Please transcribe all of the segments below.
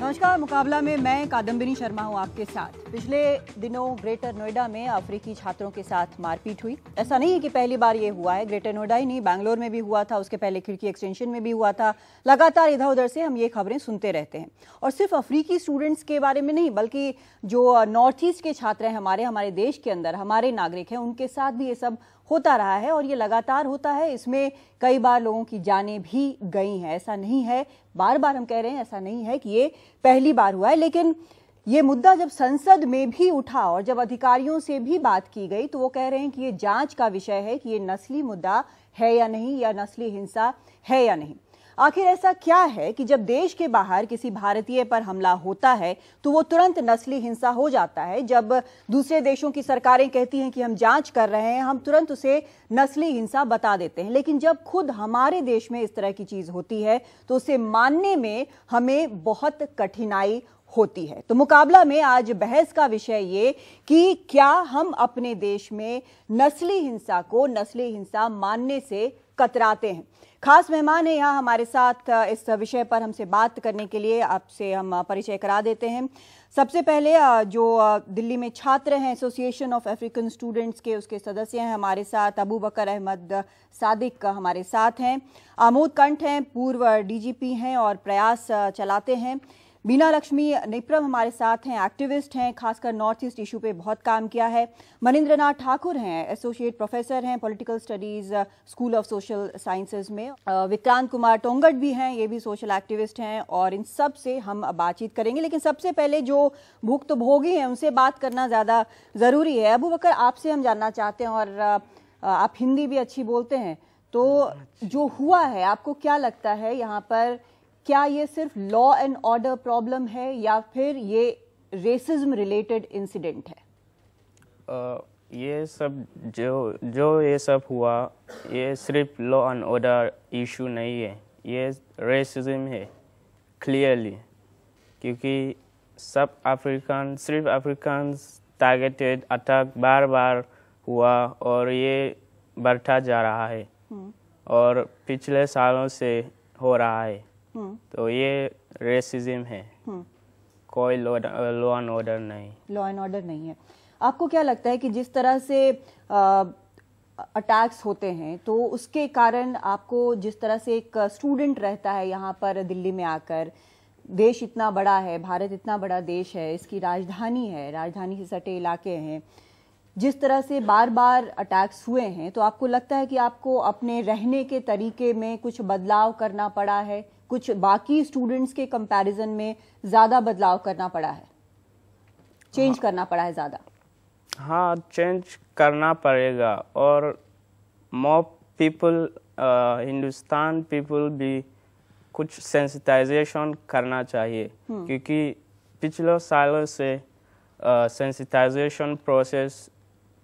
नमस्कार। मुकाबला में मैं कादम्बिनी शर्मा हूं आपके साथ। पिछले दिनों ग्रेटर नोएडा में अफ्रीकी छात्रों के साथ मारपीट हुई। ऐसा नहीं है कि पहली बार ये हुआ है, ग्रेटर नोएडा ही नहीं, बैंगलोर में भी हुआ था, उसके पहले खिड़की एक्सटेंशन में भी हुआ था। लगातार इधर उधर से हम ये खबरें सुनते रहते हैं। और सिर्फ अफ्रीकी स्टूडेंट्स के बारे में नहीं, बल्कि जो नॉर्थ ईस्ट के छात्र हैं हमारे देश के अंदर, हमारे नागरिक हैं, उनके साथ भी ये सब होता रहा है और ये लगातार होता है। इसमें कई बार लोगों की जानें भी गई हैं। ऐसा नहीं है, बार बार हम कह रहे हैं, ऐसा नहीं है कि ये पहली बार हुआ है। लेकिन ये मुद्दा जब संसद में भी उठा और जब अधिकारियों से भी बात की गई तो वो कह रहे हैं कि ये जांच का विषय है कि ये नस्ली मुद्दा है या नहीं, या नस्ली हिंसा है या नहीं। आखिर ऐसा क्या है कि जब देश के बाहर किसी भारतीय पर हमला होता है तो वो तुरंत नस्ली हिंसा हो जाता है। जब दूसरे देशों की सरकारें कहती हैं कि हम जांच कर रहे हैं, हम तुरंत उसे नस्ली हिंसा बता देते हैं। लेकिन जब खुद हमारे देश में इस तरह की चीज होती है तो उसे मानने में हमें बहुत कठिनाई होती है। तो मुकाबला में आज बहस का विषय ये कि क्या हम अपने देश में नस्ली हिंसा को नस्ली हिंसा मानने से कतराते हैं। खास मेहमान है यहाँ हमारे साथ इस विषय पर हमसे बात करने के लिए। आपसे हम परिचय करा देते हैं। सबसे पहले जो दिल्ली में छात्र हैं, एसोसिएशन ऑफ अफ्रीकन स्टूडेंट्स के, उसके सदस्य हैं हमारे साथ। अबू बकर अहमद सादिक हमारे साथ हैं। आमोद कंठ हैं, पूर्व डीजीपी हैं और प्रयास चलाते हैं। बीना लक्ष्मी निप्रम हमारे साथ हैं, एक्टिविस्ट हैं, खासकर नॉर्थ ईस्ट इशू पे बहुत काम किया है। मनिंद्र नाथ ठाकुर हैं, एसोसिएट प्रोफेसर हैं political studies school of social sciences में। विक्रांत कुमार टोंगट भी हैं, ये भी सोशल एक्टिविस्ट हैं और इन सब से हम बातचीत करेंगे। लेकिन सबसे पहले जो भुक्तभोगी हैं उनसे बात करना ज़्यादा ज़रूरी है। अबू बकर, आपसे हम जानना चाहते हैं, और आप हिंदी भी अच्छी बोलते हैं, तो जो हुआ है आपको क्या लगता है यहाँ पर? क्या ये सिर्फ लॉ एंड ऑर्डर प्रॉब्लम है या फिर ये रेसिज्म रिलेटेड इंसिडेंट है? ये सब जो ये सब हुआ, ये सिर्फ लॉ एंड ऑर्डर इशू नहीं है, ये रेसिज्म है क्लियरली। क्योंकि सिर्फ अफ्रीकन टारगेटेड अटैक बार बार हुआ और ये बढ़ता जा रहा है और पिछले सालों से हो रहा है। तो ये रेसिज्म है, कोई लॉ एंड ऑर्डर नहीं। लॉ एंड ऑर्डर नहीं है। आपको क्या लगता है कि जिस तरह से अटैक्स होते हैं तो उसके कारण आपको, जिस तरह से एक स्टूडेंट रहता है यहाँ पर दिल्ली में आकर, देश इतना बड़ा है, भारत इतना बड़ा देश है, इसकी राजधानी है, राजधानी से सटे इलाके हैं, जिस तरह से बार बार अटैक्स हुए हैं, तो आपको लगता है कि आपको अपने रहने के तरीके में कुछ बदलाव करना पड़ा है? कुछ बाकी स्टूडेंट्स के कंपैरिजन में ज़्यादा बदलाव करना पड़ा है, चेंज करना पड़ा है ज़्यादा? हाँ, चेंज करना पड़ेगा। और मोर पीपल, हिंदुस्तान पीपल भी कुछ सेंसिटाइजेशन करना चाहिए। क्योंकि पिछले सालों से सेंसिटाइजेशन प्रोसेस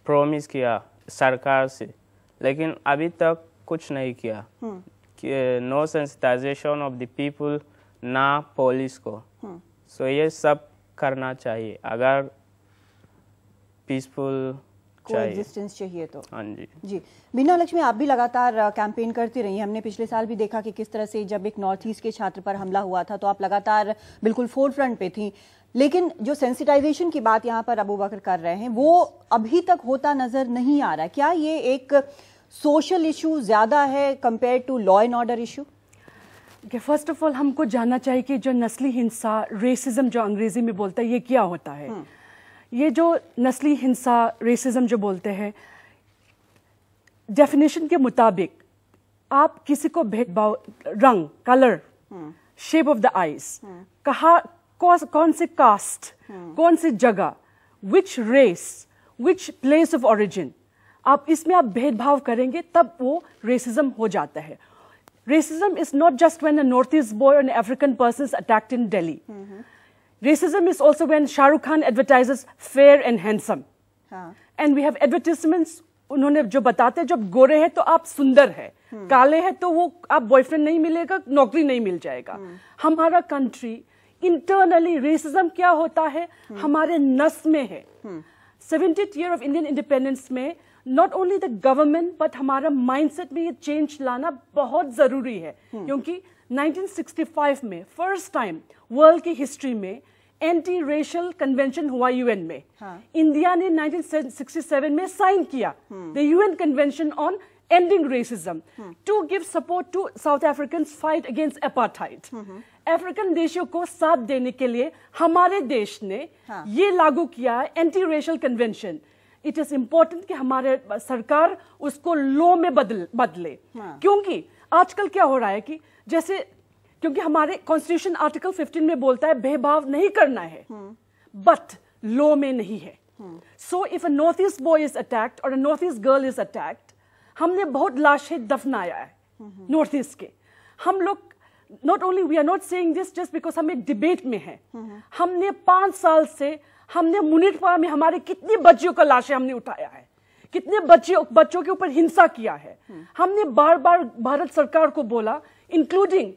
प्रॉमिस किया सरकार से, लेकिन अभी तक कुछ नहीं किया। No sensitization of the people, ना पुलिस को। सो ये सब करना चाहिए अगर पीसफुल कोएग्जिस्टेंस चाहिए तो। हाँ जी। जी, बीना लक्ष्मी, आप भी लगातार कैंपेन करती रही। हमने पिछले साल भी देखा कि किस तरह से जब एक नॉर्थ ईस्ट के छात्र पर हमला हुआ था तो आप लगातार बिल्कुल फोर फ्रंट पे थी। लेकिन जो सेंसिटाइजेशन की बात यहाँ पर अबू बकर कर रहे हैं वो अभी तक होता नजर नहीं आ रहा। क्या ये एक सोशल इशू ज्यादा है compare to law and order issue? First of all हमको जानना चाहिए कि जो नस्ली हिंसा, रेसिज्म जो अंग्रेजी में बोलते हैं, ये क्या होता है। ये जो नस्ली हिंसा, रेसिज्म जो बोलते हैं, डेफिनेशन के मुताबिक आप किसी को भेदभाव, रंग, colour, shape of the eyes, कौन से कास्ट, कौन सी जगह, which race, which place of origin, आप इसमें आप भेदभाव करेंगे तब वो रेसिज्म हो जाता है। Racism is not just when a Northeast boy or an African person is attacked in Delhi. Racism is also when Shah Rukh Khan advertises fair and handsome. And we have advertisements, उन्होंने जो बताते हैं जब गोरे हैं तो आप सुंदर है, काले हैं तो वो आप बॉयफ्रेंड नहीं मिलेगा, नौकरी नहीं मिल जाएगा। हमारा कंट्री इंटरनली रेसिज्म क्या होता है, हमारे नस में है। 70th year of Indian independence में not only the government but हमारा माइंडसेट में ये चेंज लाना बहुत जरूरी है, क्योंकि 1965 में फर्स्ट टाइम वर्ल्ड की हिस्ट्री में एंटी रेशियल कन्वेंशन हुआ यूएन में। इंडिया ने 1967 में साइन किया the UN convention on ending racism to give support to South African fight against apartheid. African देशों को साथ देने के लिए हमारे देश ने ये लागू किया anti racial convention. It is important कि हमारे सरकार उसको लॉ में बदले, क्योंकि आजकल क्या हो रहा है कि जैसे, क्योंकि हमारे कॉन्स्टिट्यूशन आर्टिकल 15 में बोलता है भेदभाव नहीं करना है, बट लॉ में नहीं है। So if a north east boy is attacked और a north east girl is attacked, हमने बहुत लाशें दफनाया है नॉर्थ ईस्ट के। हम लोग not only we are not saying this just because हम एक डिबेट में हैं, हमने 5 साल से हमने मुनीरपाड़ा में हमारे कितनी बच्चियों का लाशें हमने उठाया है, कितने बच्चों के ऊपर हिंसा किया है। हमने बार बार भारत सरकार को बोला, इंक्लूडिंग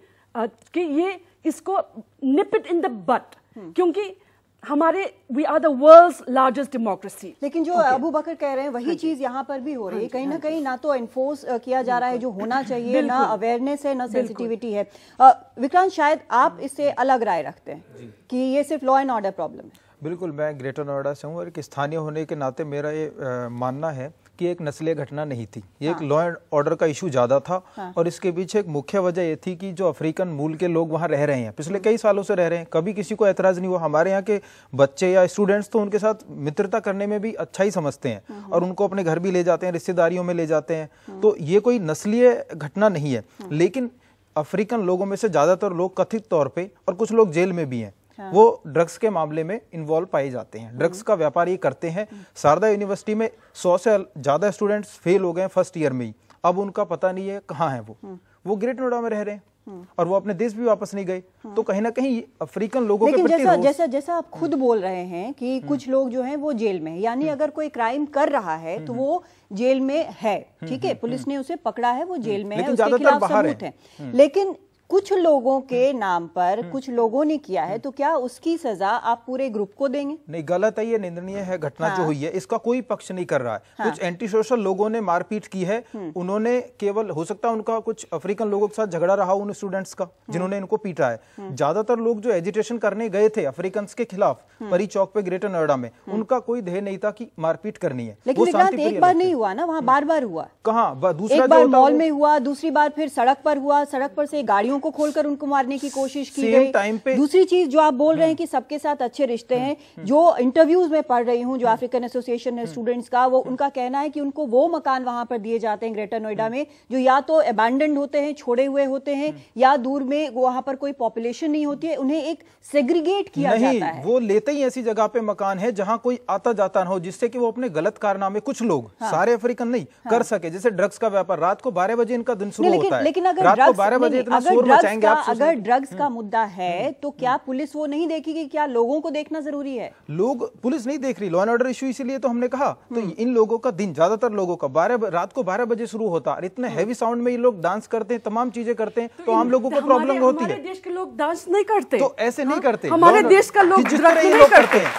कि ये इसको nip it in the bud, क्योंकि हमारे we are the world's largest democracy. लेकिन जो अबू बकर कह रहे हैं वही चीज यहाँ पर भी हो रही है, कहीं ना कहीं ना तो एनफोर्स किया जा रहा है जो होना चाहिए, ना अवेयरनेस है, ना सेंसिटिविटी है। विक्रांत, शायद आप इससे अलग राय रखते हैं कि ये सिर्फ लॉ एंड ऑर्डर प्रॉब्लम है। बिल्कुल, मैं ग्रेटर नोएडा से हूँ और एक स्थानीय होने के नाते मेरा ये मानना है कि एक नस्लीय घटना नहीं थी, ये एक लॉ एंड ऑर्डर का इशू ज्यादा था। और इसके पीछे एक मुख्य वजह ये थी कि जो अफ्रीकन मूल के लोग वहाँ रह रहे हैं, पिछले कई सालों से रह रहे हैं, कभी किसी को ऐतराज नहीं हुआ। हमारे यहाँ के बच्चे या स्टूडेंट्स तो उनके साथ मित्रता करने में भी अच्छा ही समझते हैं और उनको अपने घर भी ले जाते हैं, रिश्तेदारियों में ले जाते हैं। तो ये कोई नस्लीय घटना नहीं है। लेकिन अफ्रीकन लोगों में से ज्यादातर लोग कथित तौर पर, और कुछ लोग जेल में भी हैं, वो ड्रग्स के मामले में इन्वॉल्व पाए जाते हैं, ड्रग्स का व्यापार ये करते हैं। शारदा यूनिवर्सिटी में 100 से ज्यादा स्टूडेंट्स फेल हो गए फर्स्ट ईयर में ही, अब उनका पता नहीं है कहाँ है वो ग्रेट नोएडा में रह रहे हैं और वो अपने देश भी वापस नहीं गए। तो कहीं ना कहीं अफ्रीकन लोगों के प्रति जैसा आप खुद बोल रहे हैं कि कुछ लोग जो हैं वो जेल में है, यानी अगर कोई क्राइम कर रहा है तो वो जेल में है, ठीक है, पुलिस ने उसे पकड़ा है, वो जेल में है, उसके खिलाफ सबूत है। लेकिन कुछ लोगों के नाम पर कुछ लोगों ने किया है, तो क्या उसकी सजा आप पूरे ग्रुप को देंगे? नहीं, गलत है, ये निंदनीय है घटना जो हुई है, इसका कोई पक्ष नहीं कर रहा है। कुछ एंटी सोशल लोगों ने मारपीट की है, उन्होंने केवल, हो सकता है उनका कुछ अफ्रीकन लोगों के साथ झगड़ा रहा उन स्टूडेंट्स का जिन्होंने इनको पीटा है। ज्यादातर लोग जो एजिटेशन करने गए थे अफ्रीकन के खिलाफ परी चौक पे ग्रेटर नोएडा में, उनका कोई ध्येय नहीं था कि मारपीट करनी है। लेकिन एक बार नहीं हुआ ना, वहाँ बार बार हुआ। कहाँ? दूसरा एक बार मॉल में हुआ, दूसरी बार फिर सड़क पर हुआ, सड़क पर से गाड़ियों को खोलकर उनको मारने की कोशिश की गई। टाइम पे दूसरी चीज जो आप बोल रहे हैं कि सबके साथ अच्छे रिश्ते हैं, जो इंटरव्यूज में पढ़ रही हूँ, जो अफ्रीकन एसोसिएशन है स्टूडेंट्स का, वो उनका कहना है कि उनको वो मकान वहां पर दिए जाते हैं ग्रेटर नोएडा में जो या तो अबैंडन्ड होते हैं, छोड़े हुए होते हैं, या दूर में वहां पर कोई पॉपुलेशन नहीं होती है, उन्हें एक सेग्रीगेट किया जाता है। वो लेते ही ऐसी जगह पे मकान है जहां कोई आता जाता ना हो, जिससे कि वो अपने गलत कारनामे, कुछ लोग, सारे अफ्रीकन नहीं, कर सके। जैसे ड्रग्स का व्यापार, रात को 12 बजे इनका दिन शुरू होता है, लेकिन अगर रात को 12 बजे इतना शोर मचाएंगे आप। अगर ड्रग्स का मुद्दा है तो क्या पुलिस वो नहीं देखेगी? क्या लोगों को देखना जरूरी है? पुलिस नहीं देख रही, लॉ एंड ऑर्डर इश्यू, इसीलिए तो हमने कहा। तो इन लोगों का दिन, ज्यादातर लोगों का रात को 12 बजे शुरू होता है और इतने हैवी साउंड में ये लोग डांस करते हैं, तमाम चीजें करते हैं, तो आम लोगों को प्रॉब्लम होती है। हमारे देश के लोग डांस नहीं करते, तो ऐसे नहीं करते। हमारे देश का लोग जिस तरह ये लोग करते हैं,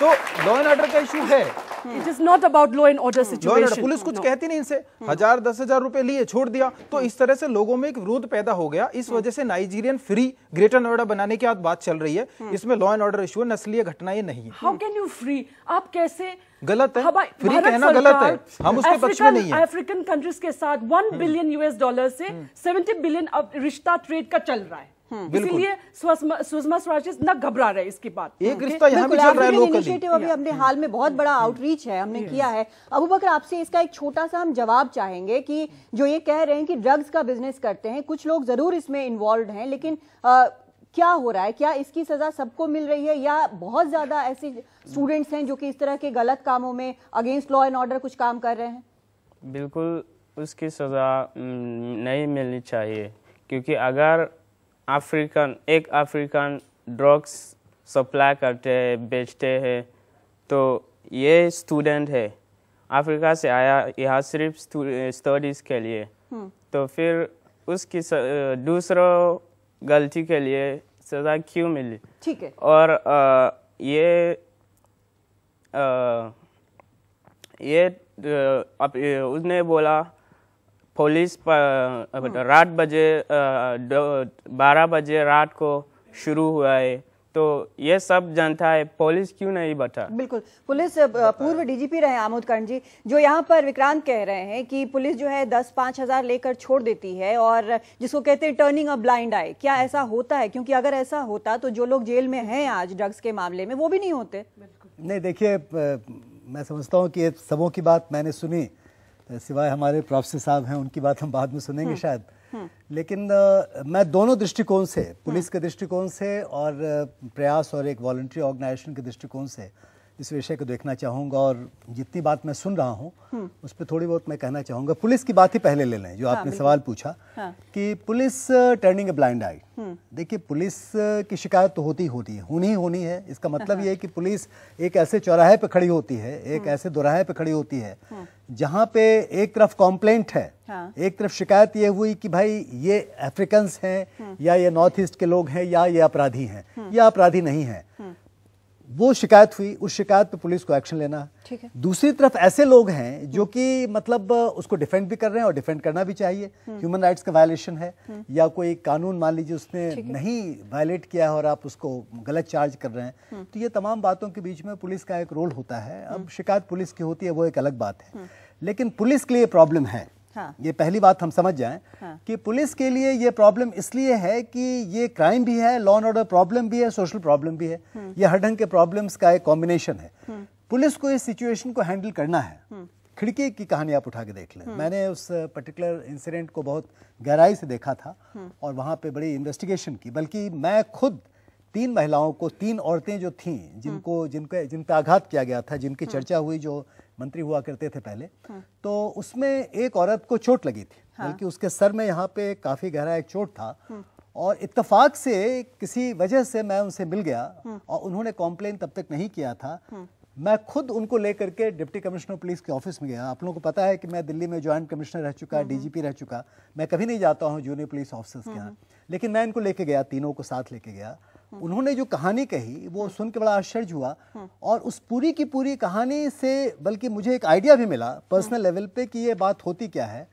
तो लॉ एंड ऑर्डर का इशू है। It is not about law and order situation. Police कुछ कहती नहीं इनसे, 1000-10,000 रुपए लिए छोड़ दिया, तो इस तरह से लोगों में एक विरोध पैदा हो गया। इस वजह से नाइजीरियन फ्री ग्रेटर नोएडा बनाने की बात चल रही है। इसमें लॉ एंड ऑर्डर इशू, नस्लीय घटना ये नहीं है। How can you free? आप कैसे? गलत है, फ्री कहना गलत है, हम उसके पक्ष में नहीं है। अफ्रीकन कंट्रीज के साथ $1 बिलियन US से $70 बिलियन अब रिश्ता ट्रेड का चल रहा है। इसीलिए सुषमा स्वराज न घबरा रहे इसकी बात। एक रिश्ता यहाँ भी चल रहा है लोकली। इनिशिएटिव अभी हमने हाल में बहुत बड़ा आउटरीच है हमने किया है। अबू बकर, आपसे इसका एक छोटा सा हम जवाब चाहेंगे कि जो ये कह रहे हैं कि ड्रग्स का बिजनेस करते हैं, कुछ लोग जरूर इसमें इन्वॉल्व हैं, लेकिन क्या हो रहा है? क्या इसकी सजा सबको मिल रही है, या बहुत ज्यादा ऐसे स्टूडेंट्स हैं जो कि इस तरह के गलत कामों में अगेंस्ट लॉ एंड ऑर्डर कुछ काम कर रहे हैं? बिल्कुल उसकी सजा नहीं मिलनी चाहिए, क्योंकि अगर एक अफ्रीकन ड्रग्स सप्लाई करते हैं, बेचते हैं, तो ये स्टूडेंट है, अफ्रीका से आया यहाँ सिर्फ स्टडीज़ के लिए, तो फिर उसकी दूसरों गलती के लिए सज़ा क्यों मिली? ठीक है। और ये उसने बोला पुलिस रात बजे 12 बजे रात को शुरू हुआ है, तो ये सब जानता है, पुलिस क्यों नहीं बता? बिल्कुल, पुलिस पूर्व डीजीपी रहे आमोद कर्ण जी, जो यहाँ पर विक्रांत कह रहे हैं कि पुलिस जो है 10-5 हजार लेकर छोड़ देती है और जिसको कहते हैं टर्निंग अ ब्लाइंड आई। क्या ऐसा होता है? क्योंकि अगर ऐसा होता तो जो लोग जेल में हैं आज ड्रग्स के मामले में वो भी नहीं होते। नहीं, देखिए, मैं समझता हूँ कि सबों की बात मैंने सुनी, सिवाय हमारे प्रोफेसर साहब हैं उनकी बात हम बाद में सुनेंगे शायद, लेकिन मैं दोनों दृष्टिकोण से, पुलिस के दृष्टिकोण से और प्रयास और एक वॉलंटरी ऑर्गेनाइजेशन के दृष्टिकोण से इस विषय को देखना चाहूँगा। और जितनी बात मैं सुन रहा हूँ उस पर थोड़ी बहुत मैं कहना चाहूँगा। पुलिस की बात ही पहले ले लें, जो आपने सवाल पूछा कि पुलिस टर्निंग ए ब्लाइंड आई। देखिए, पुलिस की शिकायत तो होती है, होनी है। इसका मतलब ये है कि पुलिस एक ऐसे चौराहे पे खड़ी होती है, एक ऐसे दोराहे पे खड़ी होती है जहाँ पे एक तरफ कॉम्प्लेंट है, एक तरफ शिकायत ये हुई कि भाई ये अफ्रीकन हैं या ये नॉर्थ ईस्ट के लोग हैं या ये अपराधी हैं या अपराधी नहीं है। वो शिकायत हुई, उस शिकायत पे पुलिस को एक्शन लेना है। दूसरी तरफ ऐसे लोग हैं जो कि मतलब उसको डिफेंड भी कर रहे हैं और डिफेंड करना भी चाहिए। ह्यूमन राइट्स का वायलेशन है या कोई कानून मान लीजिए उसने नहीं वायलेट किया है और आप उसको गलत चार्ज कर रहे हैं, तो ये तमाम बातों के बीच में पुलिस का एक रोल होता है। अब शिकायत पुलिस की होती है, वो एक अलग बात है, लेकिन पुलिस के लिए प्रॉब्लम है। ये पहली बात हम समझ जाएं कि पुलिस के लिए ये प्रॉब्लम इसलिए है कि ये क्राइम भी है, लॉ एंड ऑर्डर प्रॉब्लम भी है, सोशल प्रॉब्लम भी है। ये हर ढंग के प्रॉब्लम्स का एक कॉम्बिनेशन है। पुलिस को इस सिचुएशन को हैंडल करना है। खिड़की की कहानी आप उठा के देख लें, मैंने उस पर्टिकुलर इंसिडेंट को बहुत गहराई से देखा था और वहां पे बड़ी इन्वेस्टिगेशन की। बल्कि मैं खुद 3 महिलाओं को, 3 औरतें जो थीं जिन पे आघात किया गया था, जिनकी चर्चा हुई, जो मंत्री हुआ करते थे पहले, तो उसमें एक औरत को चोट लगी थी, बल्कि उसके सर में यहाँ पे काफी गहरा एक चोट था। और इत्तेफाक से किसी वजह से मैं उनसे मिल गया और उन्होंने कॉम्प्लेन तब तक नहीं किया था। मैं खुद उनको लेकर के डिप्टी कमिश्नर पुलिस के ऑफिस में गया। आप लोगों को पता है कि मैं दिल्ली में ज्वाइंट कमिश्नर रह चुका, डीजीपी रह चुका। मैं कभी नहीं जाता हूँ जूनियर पुलिस ऑफिसर्स के यहाँ, लेकिन मैं इनको लेके गया, तीनों को साथ लेके गया। उन्होंने जो कहानी कही वो सुन के बड़ा आश्चर्य हुआ और उस पूरी की पूरी कहानी से बल्कि मुझे एक आइडिया भी मिला पर्सनल लेवल पे कि ये बात होती क्या है।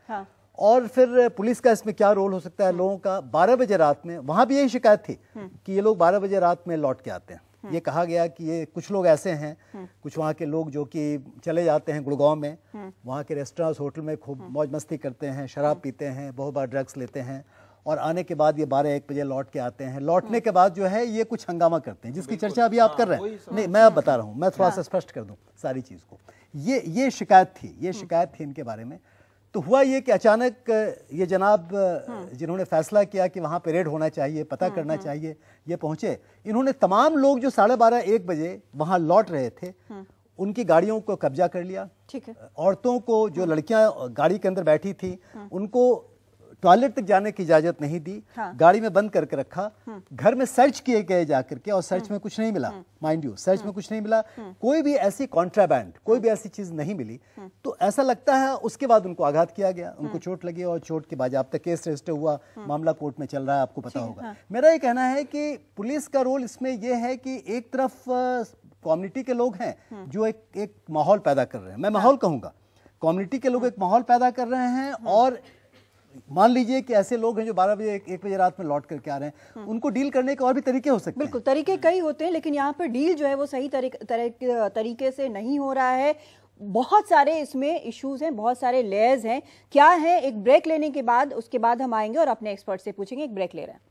और फिर पुलिस का इसमें क्या रोल हो सकता है लोगों का। 12 बजे रात में, वहां भी यही शिकायत थी कि ये लोग 12 बजे रात में लौट के आते हैं। ये कहा गया कि ये कुछ लोग ऐसे हैं, कुछ वहाँ के लोग जो कि चले जाते हैं गुड़गांव में, वहाँ के रेस्टोरेंट्स, होटल में खूब मौज मस्ती करते हैं, शराब पीते हैं, बहुत बार ड्रग्स लेते हैं और आने के बाद ये 12-1 बजे लौट के आते हैं। लौटने के बाद जो है ये कुछ हंगामा करते हैं, जिसकी चर्चा अभी आप कर रहे हैं। नहीं, मैं अब बता रहा हूँ, मैं थोड़ा सा स्पष्ट कर दूं सारी चीज़ को। ये शिकायत थी इनके बारे में। तो हुआ ये कि अचानक ये जनाब जिन्होंने फैसला किया कि वहाँ पे रेड होना चाहिए, पता करना चाहिए, ये पहुँचे। इन्होंने तमाम लोग जो 12:30-1 बजे वहाँ लौट रहे थे उनकी गाड़ियों को कब्जा कर लिया। ठीक है। औरतों को, जो लड़कियां गाड़ी के अंदर बैठी थी, उनको टॉयलेट तक जाने की इजाजत नहीं दी। गाड़ी में बंद करके रखा। घर में सर्च किए गए जाकर के और सर्च में कुछ नहीं मिला। माइंड यू, सर्च में कुछ नहीं मिला, कोई भी ऐसी कॉन्ट्राबैंड, कोई भी ऐसी चीज नहीं मिली। तो ऐसा लगता है उसके बाद उनको आघात किया गया, उनको चोट लगी और चोट के बाद अब तक केस रजिस्टर हुआ, मामला कोर्ट में चल रहा है, आपको पता होगा। मेरा ये कहना है कि पुलिस का रोल इसमें यह है कि एक तरफ कम्युनिटी के लोग हैं जो एक माहौल पैदा कर रहे हैं, मैं माहौल कहूंगा, कम्युनिटी के लोग एक माहौल पैदा कर रहे हैं। और मान लीजिए कि ऐसे लोग हैं जो 12 बजे 1 बजे रात में लौट करके आ रहे हैं, उनको डील करने के और भी तरीके हो सकते हैं। बिल्कुल, तरीके कई होते हैं, लेकिन यहाँ पर डील जो है वो सही तरीके से नहीं हो रहा है। बहुत सारे इसमें इश्यूज हैं, बहुत सारे लेयर्स हैं। क्या है, एक ब्रेक लेने के बाद, उसके बाद हम आएंगे और अपने एक्सपर्ट से पूछेंगे। एक ब्रेक ले रहे हैं।